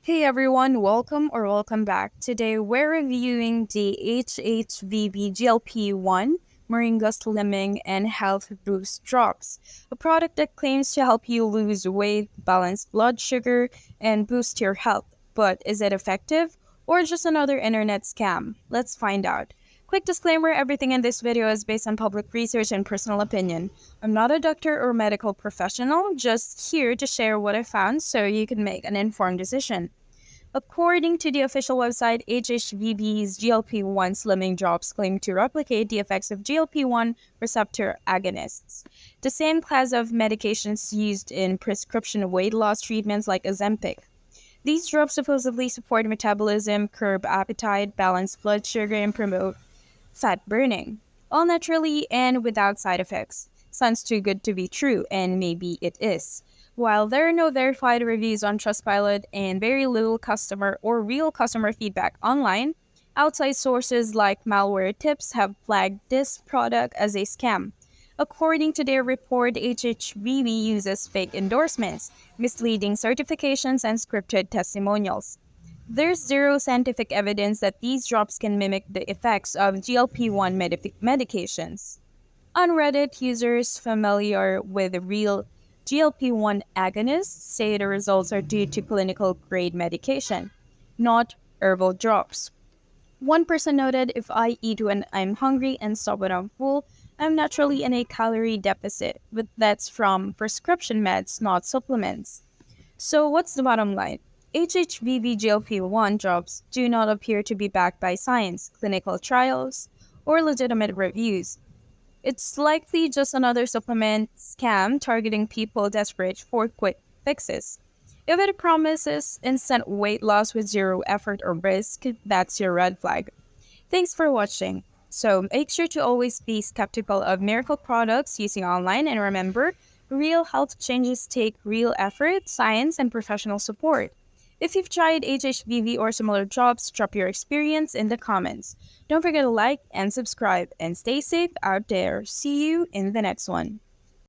Hey everyone, welcome back. Today we're reviewing the HHVB GLP-1 Moringa Slimming and Health Boost Drops, a product that claims to help you lose weight, balance blood sugar, and boost your health. But is it effective or just another internet scam? Let's find out. Quick disclaimer, everything in this video is based on public research and personal opinion. I'm not a doctor or medical professional, just here to share what I found so you can make an informed decision. According to the official website, HHVB's GLP-1 slimming drops claim to replicate the effects of GLP-1 receptor agonists, the same class of medications used in prescription weight loss treatments like Ozempic. These drops supposedly support metabolism, curb appetite, balance blood sugar, and promote fat burning, all naturally and without side effects. Sounds too good to be true, and maybe it is. While there are no verified reviews on Trustpilot and very little customer or real customer feedback online, outside sources like Malware Tips have flagged this product as a scam. According to their report, HHVB uses fake endorsements, misleading certifications, and scripted testimonials. There's zero scientific evidence that these drops can mimic the effects of GLP-1 medications. On Reddit, users familiar with real GLP-1 agonists say the results are due to clinical grade medication, not herbal drops. One person noted, if I eat when I'm hungry and stop when I'm full, I'm naturally in a calorie deficit, but that's from prescription meds, not supplements. So what's the bottom line? HHVB GLP-1 drops do not appear to be backed by science, clinical trials, or legitimate reviews. It's likely just another supplement scam targeting people desperate for quick fixes. If it promises instant weight loss with zero effort or risk, that's your red flag. Thanks for watching. So make sure to always be skeptical of miracle products using online, and remember, real health changes take real effort, science, and professional support. If you've tried HHVV or similar drops, drop your experience in the comments. Don't forget to like and subscribe, and stay safe out there. See you in the next one.